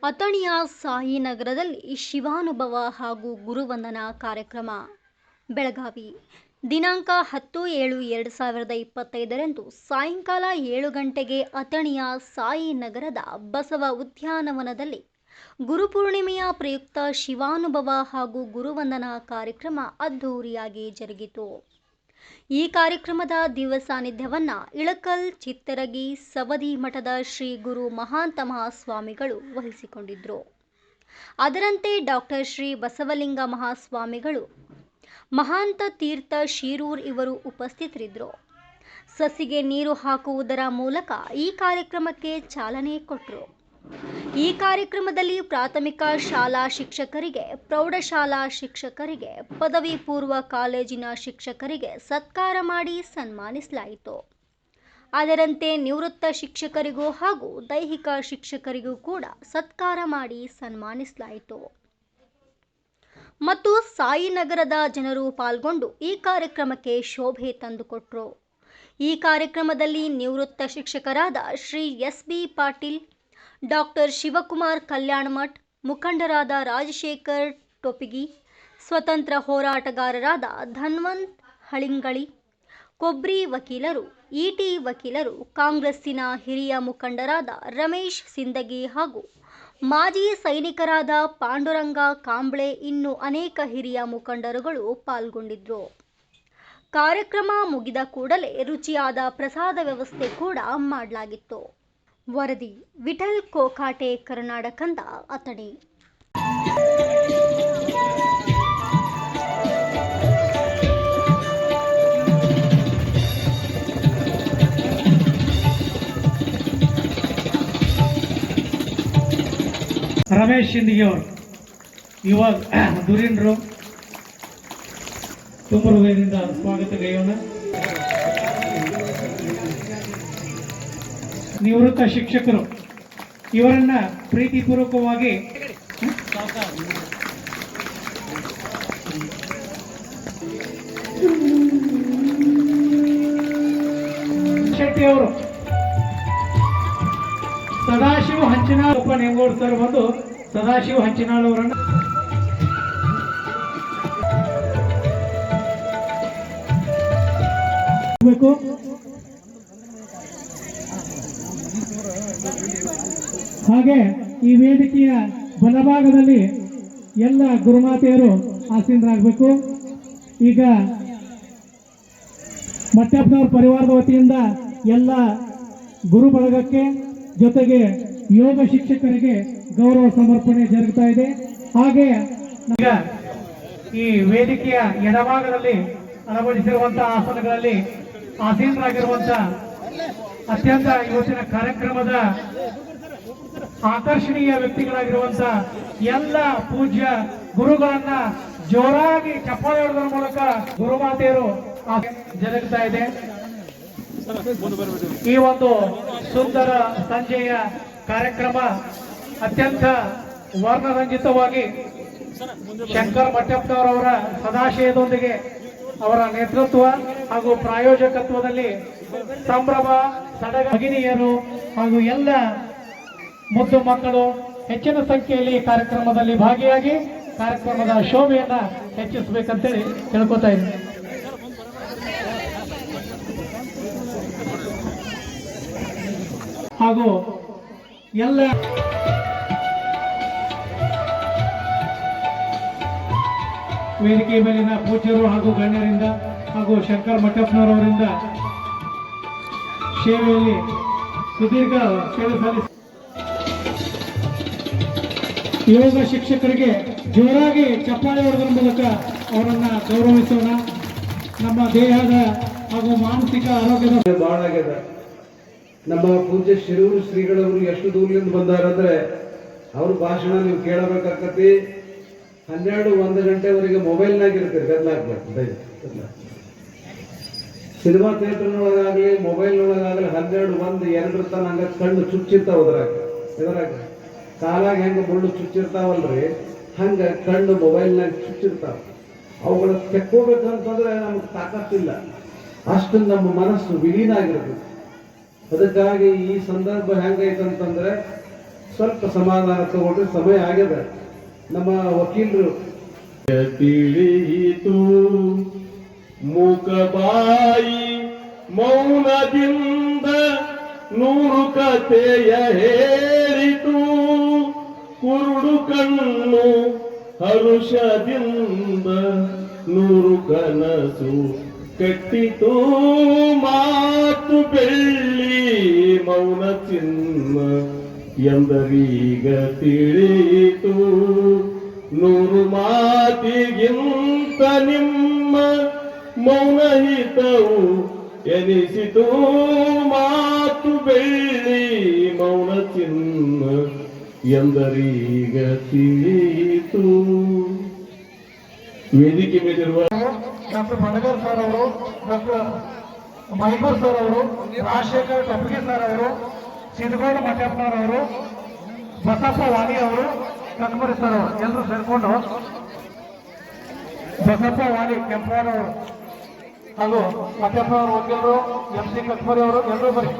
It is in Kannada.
ಅಥಣಿಯ ಸಾಯಿನಗರದಲ್ಲಿ ಶಿವಾನುಭವ ಹಾಗೂ ಗುರುವಂದನಾ ಕಾರ್ಯಕ್ರಮ. ಬೆಳಗಾವಿ ದಿನಾಂಕ 10/7/2025 ಸಾಯಂಕಾಲ 7 ಗಂಟೆಗೆ ಅಥಣಿಯ ಸಾಯಿನಗರದ ಬಸವ ಉದ್ಯಾನವನದಲ್ಲಿ ಗುರುಪೂರ್ಣಿಮೆಯ ಪ್ರಯುಕ್ತ ಶಿವಾನುಭವ ಹಾಗೂ ಗುರುವಂದನಾ ಕಾರ್ಯಕ್ರಮ ಅದ್ಧೂರಿಯಾಗಿ ಜರುಗಿತು. ಈ ಕಾರ್ಯಕ್ರಮದ ದಿವ್ಯ ಸಾನ್ನಿಧ್ಯವನ್ನ ಇಳಕಲ್ ಚಿತ್ತರಗಿ ಸವದಿ ಮಠದ ಶ್ರೀ ಗುರು ಮಹಾಂತ ಮಹಾಸ್ವಾಮಿಗಳು ವಹಿಸಿಕೊಂಡಿದ್ದರು. ಅದರಂತೆ ಡಾಕ್ಟರ್ ಶ್ರೀ ಬಸವಲಿಂಗ ಮಹಾಸ್ವಾಮಿಗಳು, ಮಹಾಂತ ತೀರ್ಥ ಶೀರೂರ್ ಇವರು ಉಪಸ್ಥಿತರಿದ್ದರು. ಸಸಿಗೆ ನೀರು ಹಾಕುವುದರ ಮೂಲಕ ಈ ಕಾರ್ಯಕ್ರಮಕ್ಕೆ ಚಾಲನೆ ಕೊಟ್ಟರು. ಈ ಕಾರ್ಯಕ್ರಮದಲ್ಲಿ ಪ್ರಾಥಮಿಕ ಶಾಲಾ ಶಿಕ್ಷಕರಿಗೆ, ಪ್ರೌಢಶಾಲಾ ಶಿಕ್ಷಕರಿಗೆ, ಪದವಿ ಪೂರ್ವ ಕಾಲೇಜಿನ ಶಿಕ್ಷಕರಿಗೆ ಸತ್ಕಾರ ಮಾಡಿ ಸನ್ಮಾನಿಸಲಾಯಿತು. ಅದರಂತೆ ನಿವೃತ್ತ ಶಿಕ್ಷಕರಿಗೂ ಹಾಗೂ ದೈಹಿಕ ಶಿಕ್ಷಕರಿಗೂ ಕೂಡ ಸತ್ಕಾರ ಮಾಡಿ ಸನ್ಮಾನಿಸಲಾಯಿತು. ಮತ್ತು ಸಾಯಿನಗರದ ಜನರು ಪಾಲ್ಗೊಂಡು ಈ ಕಾರ್ಯಕ್ರಮಕ್ಕೆ ಶೋಭೆ ತಂದುಕೊಟ್ರು. ಈ ಕಾರ್ಯಕ್ರಮದಲ್ಲಿ ನಿವೃತ್ತ ಶಿಕ್ಷಕರಾದ ಶ್ರೀ ಎಸ್.ಬಿ. ಪಾಟೀಲ್, ಡಾಕ್ಟರ್ ಶಿವಕುಮಾರ್ ಕಲ್ಯಾಣಮಠ್, ಮುಖಂಡರಾದ ರಾಜಶೇಖರ್ ಟೊಪಿಗಿ, ಸ್ವತಂತ್ರ ಹೋರಾಟಗಾರರಾದ ಧನ್ವಂತ್ ಹಳಿಂಗಳಿ, ಕೊಬ್ರಿ ವಕೀಲರು, ಇಟಿ ವಕೀಲರು, ಕಾಂಗ್ರೆಸ್ಸಿನ ಹಿರಿಯ ಮುಖಂಡರಾದ ರಮೇಶ್ ಸಿಂದಗಿ ಹಾಗೂ ಮಾಜಿ ಸೈನಿಕರಾದ ಪಾಂಡುರಂಗ ಕಾಂಬ್ಳೆ ಇನ್ನೂ ಅನೇಕ ಹಿರಿಯ ಮುಖಂಡರುಗಳು ಪಾಲ್ಗೊಂಡಿದ್ದರು. ಕಾರ್ಯಕ್ರಮ ಮುಗಿದ ಕೂಡಲೇ ರುಚಿಯಾದ ಪ್ರಸಾದ ವ್ಯವಸ್ಥೆ ಕೂಡ ಮಾಡಲಾಗಿತ್ತು. ವರದಿ ವಿಠಲ್ ಕೋಕಾಟೆ, ಕರ್ನಾಟಕಂದ, ಅಥಣಿ. ರಮೇಶ್ ಸಿಂದಗಿ ಅವರು ಯುವ ಧುರೀಣರು ತುಂಬ ಹೃದಯದಿಂದ ಸ್ವಾಗತ ಗೈಯೋಣ. ನಿವೃತ್ತ ಶಿಕ್ಷಕರು ಇವರನ್ನ ಪ್ರೀತಿಪೂರ್ವಕವಾಗಿ ಶೆಟ್ಟಿ ಅವರು, ಸದಾಶಿವ ಹಂಚಿನಾಳ್ ನೆಂಗೋಡ್ ಸರ್ ಬಂದು ಸದಾಶಿವ ಹಂಚಿನಾಳ್ ಅವರನ್ನ ಹಾಗೆ ಈ ವೇದಿಕೆಯ ಬಲಭಾಗದಲ್ಲಿ ಎಲ್ಲ ಗುರುಮಾತೆಯರು ಆಸೀನರಾಗಬೇಕು. ಈಗ ಮಟ್ಟಪ್ಪನವ್ರ ಪರಿವಾರದ ವತಿಯಿಂದ ಎಲ್ಲ ಗುರು ಬಳಗಕ್ಕೆ ಜೊತೆಗೆ ಯೋಗ ಶಿಕ್ಷಕರಿಗೆ ಗೌರವ ಸಮರ್ಪಣೆ ಜರುಗ್ತಾ ಇದೆ. ಹಾಗೆ ಈಗ ಈ ವೇದಿಕೆಯ ಎಡಭಾಗದಲ್ಲಿ ಅಳವಡಿಸಿರುವಂತಹ ಆಸನಗಳಲ್ಲಿ ಆಸೀನರಾಗಿರುವಂತಹ ಅತ್ಯಂತ ಇವತ್ತಿನ ಕಾರ್ಯಕ್ರಮದ ಆಕರ್ಷಣೀಯ ವ್ಯಕ್ತಿಗಳಾಗಿರುವಂತಹ ಎಲ್ಲ ಪೂಜ್ಯ ಗುರುಗಳನ್ನ ಜೋರಾಗಿ ಚಪ್ಪಾಳೆ ಹೊಡೆದ್ರ ಮೂಲಕ ಗುರುಮಾತೆಯರು ಜರುಗ್ತಾ ಇದೆ. ಈ ಒಂದು ಸುಂದರ ಸಂಜೆಯ ಕಾರ್ಯಕ್ರಮ ಅತ್ಯಂತ ವರ್ಣರಂಜಿತವಾಗಿ ಶಂಕರ್ ಮಟ್ಟಪ್ಪನವರವರ ಸದಾಶಯದೊಂದಿಗೆ ಅವರ ನೇತೃತ್ವ ಹಾಗೂ ಪ್ರಾಯೋಜಕತ್ವದಲ್ಲಿ ಸಂಭ್ರಮ ಸಡಗ ಭಗಿನಿಯರು ಹಾಗೂ ಎಲ್ಲ ಮುದ್ದು ಮಕ್ಕಳು ಹೆಚ್ಚಿನ ಸಂಖ್ಯೆಯಲ್ಲಿ ಕಾರ್ಯಕ್ರಮದಲ್ಲಿ ಭಾಗಿಯಾಗಿ ಕಾರ್ಯಕ್ರಮದ ಶೋಭೆಯನ್ನ ಹೆಚ್ಚಿಸಬೇಕಂತೇಳಿ ಕೇಳ್ಕೊತಾ ಇದ್ದೀನಿ. ಹಾಗೂ ಎಲ್ಲ ವೇದಿಕೆ ಮೇಲಿನ ಪೂಜ್ಯರು ಹಾಗೂ ಗಣ್ಯರಿಂದ ಹಾಗೂ ಶಂಕರ್ ಮಟ್ಟಪ್ಪನವರವರಿಂದ ಸೇವೆಯಲ್ಲಿ ಸುದೀರ್ಘ ಸೇವೆ ಸಲ್ಲಿಸಿ ಯೋಗ ಶಿಕ್ಷಕರಿಗೆ ಜೋರಾಗಿ ಚಪ್ಪಾಳೆ ಹೊಡೆದ್ರ ಮೂಲಕ ಅವರನ್ನ ಗೌರವಿಸೋಣ. ನಮ್ಮ ದೇಹದ ಹಾಗೂ ಮಾನಸಿಕ ಆರೋಗ್ಯದ ಬಹಳ ಆಗ್ಯದ. ನಮ್ಮ ಪೂಜ್ಯ ಶಿರೂರು ಶ್ರೀಗಳವರು ಎಷ್ಟು ದೂರದಿಂದ ಬಂದಾರಂದ್ರೆ ಅವ್ರ ಭಾಷಣ ನೀವು ಕೇಳಬೇಕಾಕತಿ. 12-1 ಗಂಟೆವರೆಗೆ ಮೊಬೈಲ್ನಾಗ ಇರ್ತೀರಿ, ಗದ್ಲಾಗ್ಬೇಕು. ಸಿನಿಮಾ ಥಿಯೇಟರ್ನೊಳಗಾಗಲಿ ಮೊಬೈಲ್ನೊಳಗಾಗಲಿ 12-1-2 ತನ ಹಂಗ ಕಣ್ಣು ಚುಚ್ಚಿರ್ತಾವ. ಇದ್ರಾಗ ಕಾಲಾಗ ಹೆಂಗ ಮುಳ್ಳು ಚುಚ್ಚಿರ್ತಾವಲ್ರಿ, ಹಂಗ ಕಣ್ಣು ಮೊಬೈಲ್ನಾಗ ಚುಚ್ಚಿರ್ತಾವ. ಅವುಗಳ ತೆಕ್ಕೋಬೇಕಂತಂದ್ರೆ ನಮ್ಗೆ ತಾಕತ್ತಿಲ್ಲ, ಅಷ್ಟು ನಮ್ಮ ಮನಸ್ಸು ವಿಲೀನ ಆಗಿರ್ಬೇಕು. ಅದಕ್ಕಾಗಿ ಈ ಸಂದರ್ಭ ಹೆಂಗೈತಂತಂದ್ರೆ ಸ್ವಲ್ಪ ಸಮಾಧಾನ ತಗೊಂಡ್ರೆ ಸಮಯ ಆಗ್ಯದ. ನಮ್ಮ ವಕೀಲರು ತಿಳಿಯಿತು ಮೂಕಬಾಯಿ ಮೌನದಿಂದ ನೂರು ಕಥೆಯ ಹೇಳಿತು, ಕುರುಡು ಕಣ್ಣು ಹರುಷದಿಂದ ನೂರು ಕನಸು ಕಟ್ಟಿತು, ಮಾತು ಬೆಳ್ಳಿ ಮೌನ ಚಿನ್ನ ಎಂದರೀಗ ತಿಳಿಯಿತು, ನೂರು ಮಾತಿಗಿಂತ ನಿಮ್ಮ ಮೌನ ಹಿತವು ಎನಿಸಿತು, ಮಾತು ಬೆಳ್ಳಿ ಮೌನ ಚಿನ್ನ ಎಂದರೀಗ ತಿಳಿಯಿತು. ವೇದಿಕೆ ಮೇಲಿರುವ ಡಾಕ್ಟರ್ ಬಣಗರ್ ಸರ್ ಅವರು, ಡಾಕ್ಟರ್ ಮೈಗೂರ್ ಸರ್ ಅವರು, ರಾಜಶೇಖರ್ ಟಪ್ಪಗೆ ಸರ್ ಅವರು, ಸಿದ್ದಗೌಡ ಮಠಪ್ಪನವರು, ಬಸಪ್ಪ ವಾಣಿ ಅವರು, ಕಟ್ಮರಿ ಸರ್ ಅವರು ಎಲ್ಲರೂ ಸೇರ್ಕೊಂಡು ಬಸಪ್ಪ ವಾಣಿ ಕೆಂಪನವರು ಹಾಗೂ ಮಠಪ್ಪನವರು ವಕೀಲರು, MC ಕಟ್ಮರಿ ಅವರು ಎಲ್ಲರೂ ಬರೀ